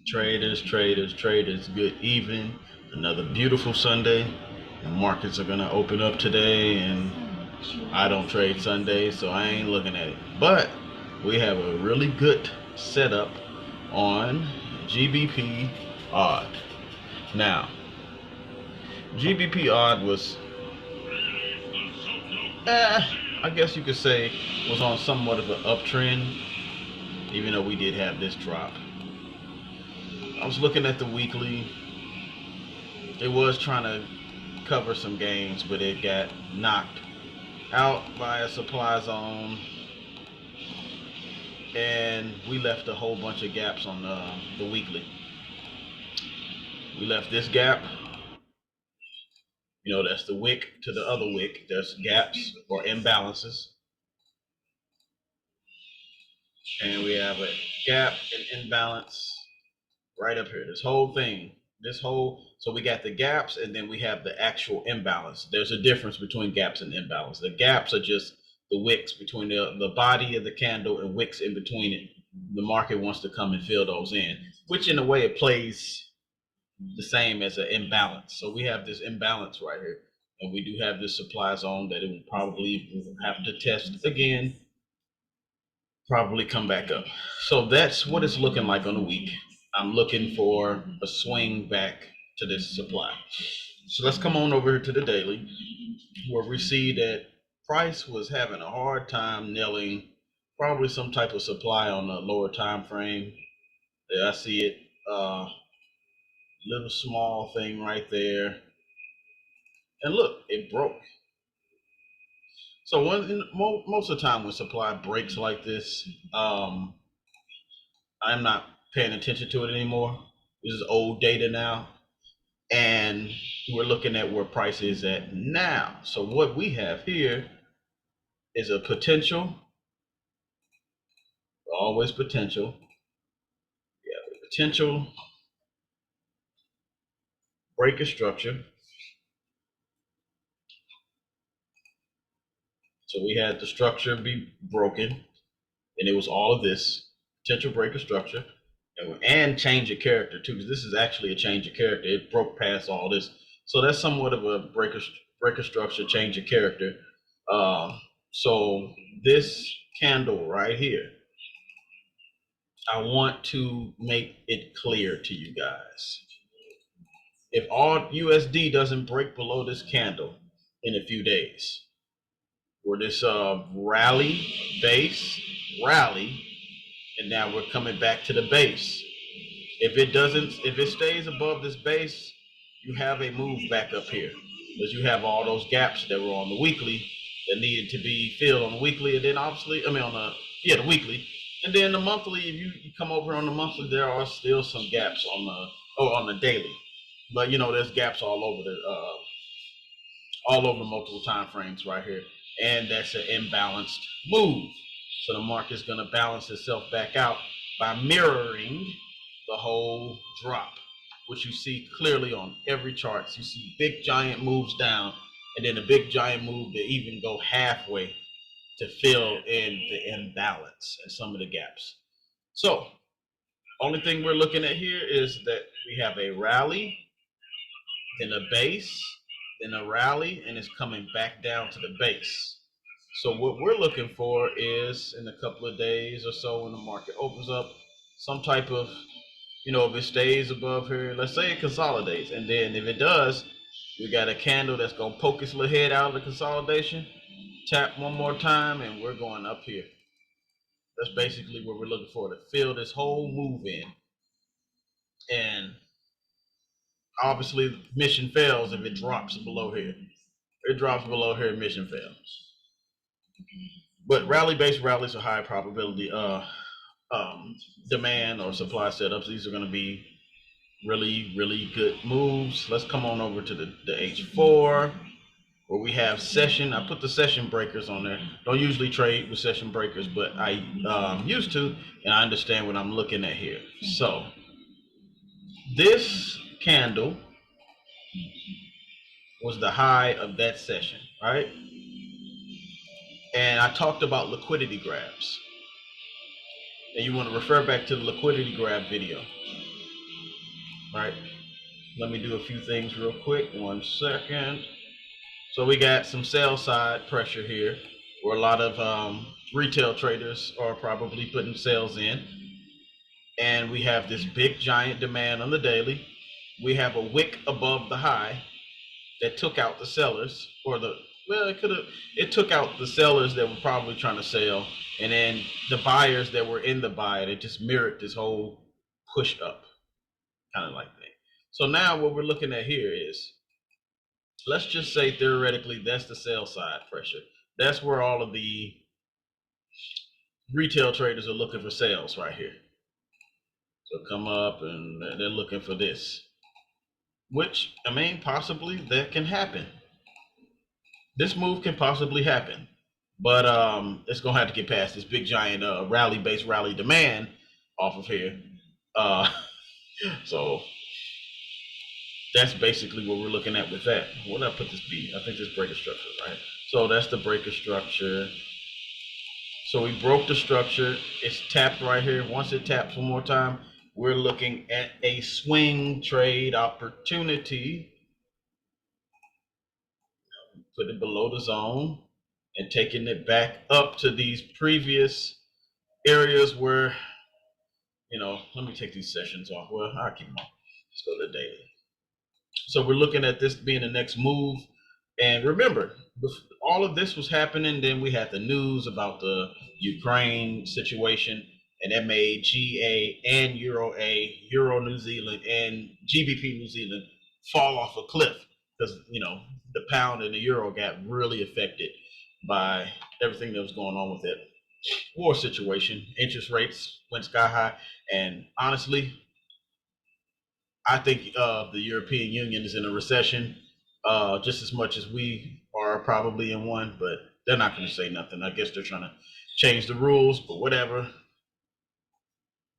Traders, good evening. Another beautiful Sunday. The markets are going to open up today, and I don't trade Sundays, so I ain't looking at it. But we have a really good setup on GBP odd. Now, GBP odd was, I guess you could say, was on somewhat of an uptrend, even though we did have this drop. I was looking at the weekly. It was trying to cover some gains, but it got knocked out by a supply zone, and we left a whole bunch of gaps on the weekly. We left this gap. That's the wick to the other wick. There's gaps or imbalances, and we have a gap and imbalance right up here. This whole thing, so we got the gaps, and then we have the actual imbalance. There's a difference between gaps and imbalance. The gaps are just the wicks between the body of the candle and wicks in between it. The market wants to come and fill those in, which in a way it plays the same as an imbalance. So we have this imbalance right here, and we do have this supply zone that it will probably have to test again, probably come back up. So that's what it's looking like on the week. I'm looking for a swing back to this supply. So let's come on over to the daily, where we see that price was having a hard time nailing probably some type of supply on the lower time frame. There I see it, little small thing right there. And look, it broke. So most of the time when supply breaks like this, I'm not paying attention to it anymore. This is old data now, and we're looking at where price is at now. So what we have here is a potential, always potential. Yeah, potential break of structure. So we had the structure be broken, and it was all of this potential break of structure, and change of character too, because this is actually a change of character. It broke past all this, so that's somewhat of a break of structure, change of character. So this candle right here, I want to make it clear to you guys. If all USD doesn't break below this candle in a few days, where this rally, and now we're coming back to the base. If it stays above this base, you have a move back up here, because you have all those gaps that were on the weekly that needed to be filled on the weekly, and then obviously, the weekly, and then the monthly. If you come over on the monthly, there are still some gaps on the daily, but there's gaps all over multiple time frames right here, and that's an imbalanced move. So the market's going to balance itself back out by mirroring the whole drop, which you see clearly on every chart. You see big giant moves down, and then a big giant move to even go halfway to fill in the imbalance and some of the gaps. So only thing we're looking at here is that we have a rally, then a base, then a rally, and it's coming back down to the base. So what we're looking for is, in a couple of days or so, when the market opens up, some type of, if it stays above here, let's say it consolidates, and then if it does, we got a candle that's going to poke its little head out of the consolidation, tap one more time, and we're going up here. That's basically what we're looking for, to fill this whole move in. And obviously, mission fails if it drops below here. If it drops below here, mission fails. But rally-based rallies are high probability demand or supply setups. These are going to be really, really good moves. Let's come on over to the H4, where we have session. I put the session breakers on there. Don't usually trade with session breakers, but I used to, and I understand what I'm looking at here. So this candle was the high of that session, right? And I talked about liquidity grabs. and you want to refer back to the liquidity grab video. All right, let me do a few things real quick. 1 second. So we got some sell side pressure here, where a lot of retail traders are probably putting sales in. And we have this big giant demand on the daily. We have a wick above the high that took out the sellers, or it took out the sellers that were probably trying to sell, and then the buyers that were in the buy. It just mirrored this whole push up kind of like thing. So now what we're looking at here is, let's just say theoretically that's the sell side pressure. That's where all of the retail traders are looking for sales right here. So come up and they're looking for this, which, I mean, possibly that can happen. This move can possibly happen, but it's gonna have to get past this big giant rally demand off of here. So that's basically what we're looking at with that. What did I put this B? I think this breaker structure, right? So that's the breaker structure. So we broke the structure. It's tapped right here. Once it taps one more time, we're looking at a swing trade opportunity. Put it below the zone and taking it back up to these previous areas where, let me take these sessions off. Well, I'll keep them on. Let's go to the daily. So we're looking at this being the next move. And remember, all of this was happening. Then we had the news about the Ukraine situation, and that made GA and Euro New Zealand, and GBP New Zealand fall off a cliff because, the pound and the euro got really affected by everything that was going on with it. War situation, interest rates went sky high, and honestly, I think the European Union is in a recession just as much as we are probably in one, but they're not going to say nothing. I guess they're trying to change the rules, but whatever.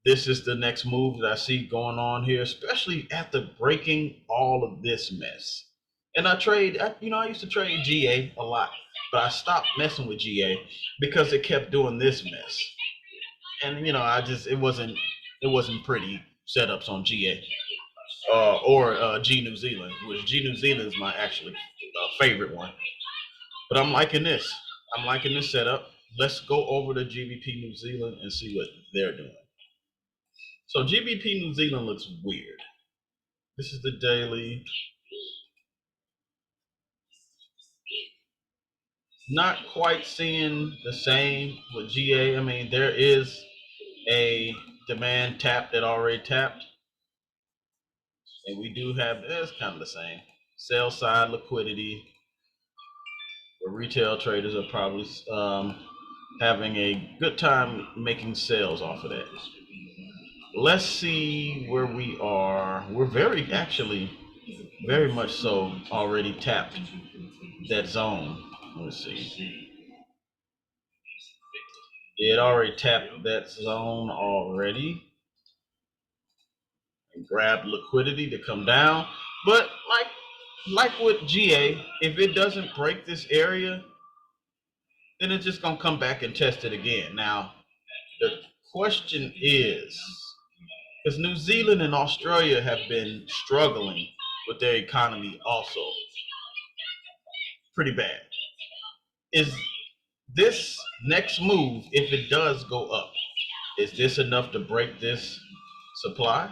This is the next move that I see going on here, especially after breaking all of this mess. And I used to trade GA a lot, but I stopped messing with GA because it kept doing this mess. And it wasn't pretty setups on GA or G New Zealand, which G New Zealand is my actually favorite one. But I'm liking this. I'm liking this setup. Let's go over to GBP New Zealand and see what they're doing. So GBP New Zealand looks weird. This is the daily. Not quite seeing the same with GA. I mean, there is a demand tap that already tapped. And we do have, it's kind of the same. Sell side liquidity. The retail traders are probably having a good time making sales off of that. Let's see where we are. We're very much so already tapped that zone. Let's see. It already tapped that zone already. And grabbed liquidity to come down. But like with GA, if it doesn't break this area, then it's just gonna come back and test it again. Now, the question is, because New Zealand and Australia have been struggling with their economy also pretty bad. Is this next move, if it does go up, is this enough to break this supply?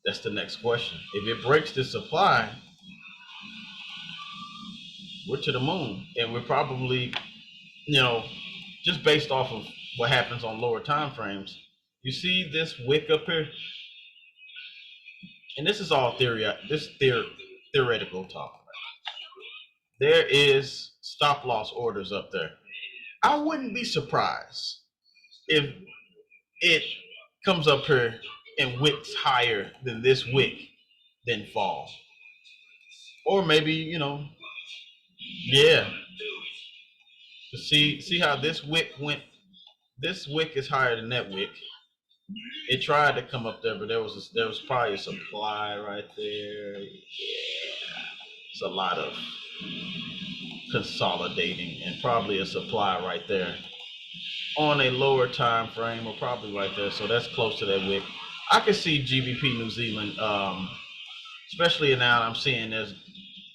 That's the next question. If it breaks this supply, we're to the moon, and we're probably, just based off of what happens on lower time frames. You see this wick up here, and this is all theoretical talk. There is stop loss orders up there. I wouldn't be surprised if it comes up here and wicks higher than this wick, then fall. Or maybe, yeah. See how this wick went. This wick is higher than that wick. It tried to come up there, but there was probably a supply right there. Yeah, it's a lot of consolidating and probably a supply right there. on a lower time frame, or probably right there. So that's close to that wick. I can see GBP New Zealand, especially now I'm seeing there's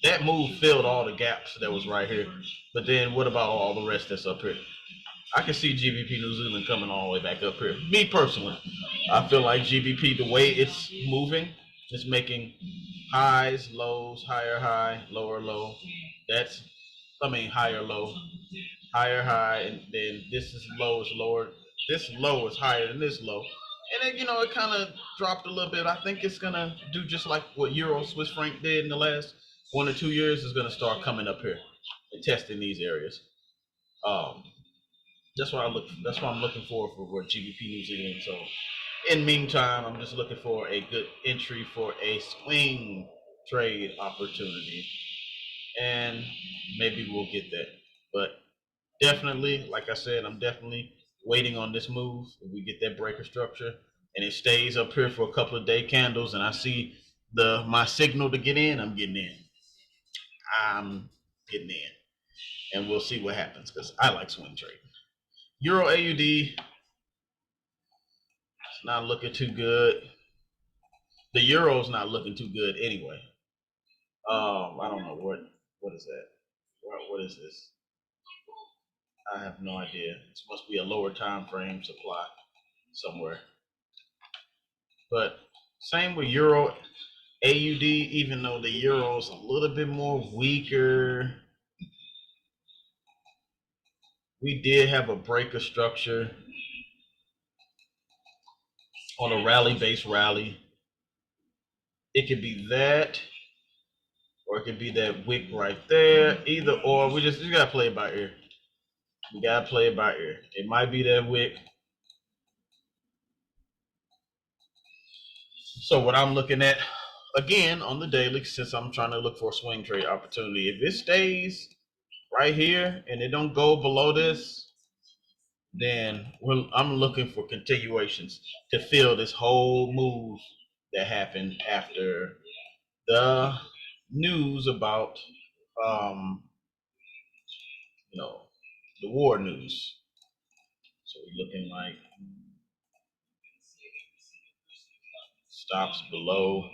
that move filled all the gaps that was right here. But then what about all the rest that's up here? I can see GBP New Zealand coming all the way back up here. Me personally, I feel like GBP, the way it's moving, is making highs, lows, higher high, lower low. That's, I mean, higher low, higher high, and then this is low is lower. This low is higher than this low. And then, it kind of dropped a little bit. I think it's going to do just like what Euro Swiss franc did in the last 1 or 2 years, is going to start coming up here and testing these areas. Um, that's what I look. That's what I'm looking for GBP New Zealand. So, in meantime, I'm just looking for a good entry for a swing trade opportunity, and maybe we'll get that. But definitely, like I said, I'm definitely waiting on this move. If we get that breaker structure and it stays up here for a couple of day candles, and I see my signal to get in, I'm getting in. I'm getting in, and we'll see what happens because I like swing trading. Euro AUD, it's not looking too good. The euro's not looking too good anyway. I don't know what is that. What is this? I have no idea. This must be a lower time frame supply somewhere. But same with Euro AUD, even though the Euro's a little bit more weaker. We did have a breaker structure on a rally-based rally. It could be that, or it could be that wick right there. Either or, we just gotta play it by ear. We gotta play it by ear. It might be that wick. So what I'm looking at again on the daily, since I'm trying to look for a swing trade opportunity, if it stays right here and it don't go below this, then I'm looking for continuations to fill this whole move that happened after the news about you know the war news. So we're looking like stops below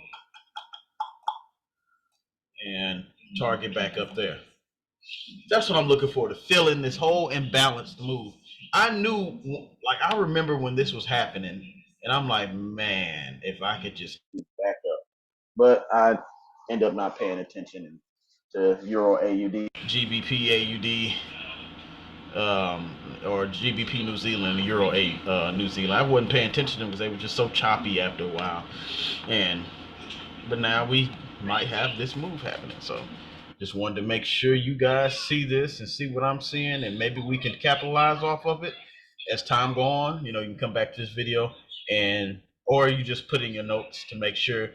and target back up there. That's what I'm looking for, to fill in this whole imbalanced move. I knew, like, I remember when this was happening, and I'm like, man, if I could just back up. But I end up not paying attention to Euro AUD, GBP AUD, or GBP New Zealand, Euro New Zealand. I wasn't paying attention to them because they were just so choppy after a while. But now we might have this move happening. So just wanted to make sure you guys see this and see what I'm seeing, and maybe we can capitalize off of it as time go on. You can come back to this video, or you just put in your notes to make sure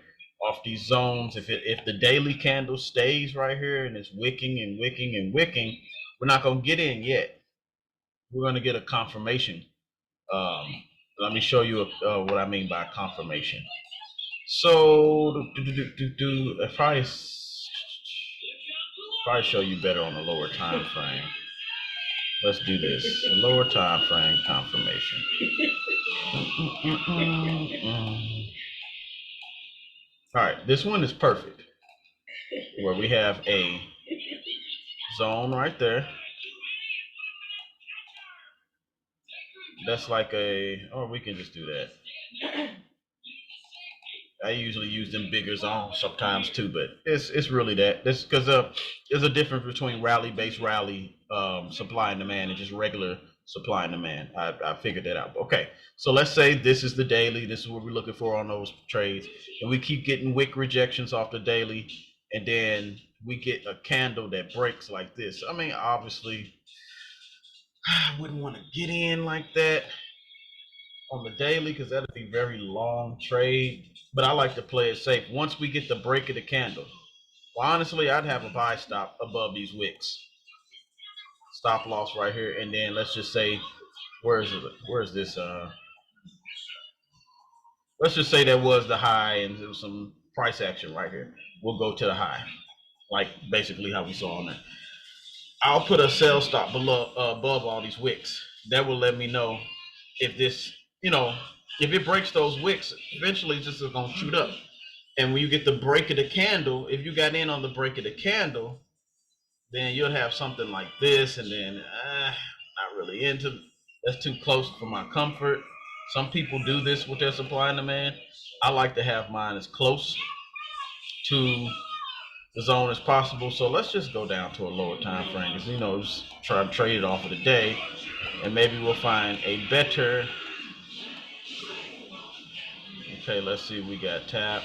off these zones. If the daily candle stays right here and it's wicking and wicking and wicking, we're not going to get in yet. We're going to get a confirmation. Let me show you what I mean by confirmation. So if I probably show you better on the lower time frame. Let's do this. The lower time frame confirmation. All right, this one is perfect. Where we have a zone right there. That's like or we can just do that. I usually use them bigger zones sometimes too, but it's really that. That's because there's a difference between rally-based rally supply and demand and just regular supply and demand. I figured that out. Okay, so let's say this is the daily. This is what we're looking for on those trades, and we keep getting wick rejections off the daily, and then we get a candle that breaks like this. I mean, obviously, I wouldn't want to get in like that on the daily because that'd be very long trade. But I like to play it safe. Once we get the break of the candle, well, honestly, I'd have a buy stop above these wicks. Stop loss right here, and then let's just say, where's this? Let's just say that was the high, and there was some price action right here. We'll go to the high, like basically how we saw on that. I'll put a sell stop below above all these wicks. that will let me know if this, if it breaks those wicks, eventually it's just gonna shoot up. And when you get the break of the candle, if you got in on the break of the candle, then you'll have something like this, and then not really into. That's too close for my comfort. Some people do this with their supply and demand. I like to have mine as close to the zone as possible. So let's just go down to a lower time frame. Just try to trade it off of the day, and maybe we'll find a better. Okay, let's see. We got tap.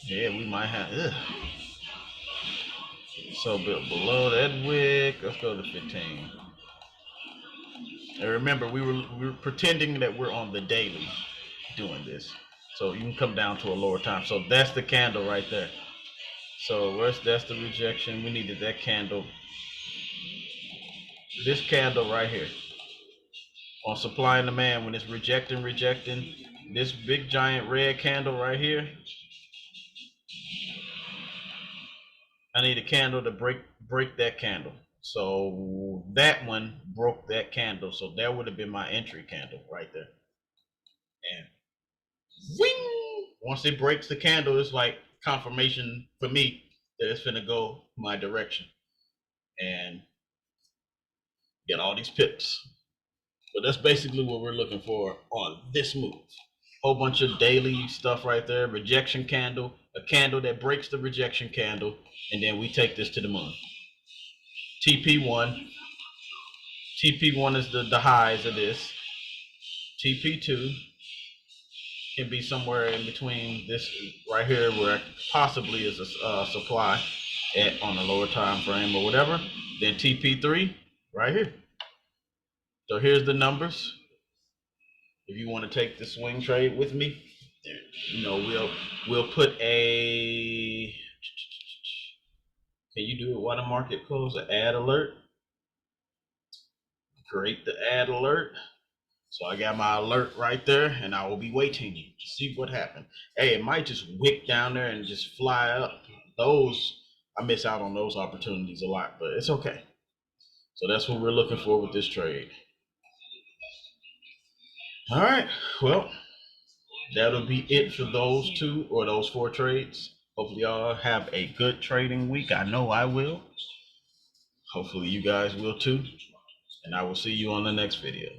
Yeah, we might have. Ugh. So below that wick, let's go to 15. And remember, we were pretending that we're on the daily doing this. So you can come down to a lower time. So that's the candle right there. So that's the rejection. We needed that candle. This candle right here on supply and demand, when it's rejecting, this big giant red candle right here. I need a candle to break that candle. So that one broke that candle. So that would have been my entry candle right there. And wing! Once it breaks the candle, it's like confirmation for me that it's gonna go my direction and get all these pips. But that's basically what we're looking for on this move. Whole bunch of daily stuff right there. Rejection candle, a candle that breaks the rejection candle, and then we take this to the moon. TP1. TP1 is the highs of this. TP2 can be somewhere in between this right here, where possibly is a supply on a lower time frame or whatever. Then TP3 right here. So here's the numbers. If you want to take the swing trade with me, we'll put a. Can you do it while the market closes? An ad alert. Create the ad alert. So I got my alert right there, and I will be waiting to see what happens. Hey, it might just wick down there and just fly up. I miss out on those opportunities a lot, but it's okay. So that's what we're looking for with this trade. All right, well, that'll be it for those 2 or those 4 trades. Hopefully y'all have a good trading week. I know I will. Hopefully you guys will too. And I will see you on the next video.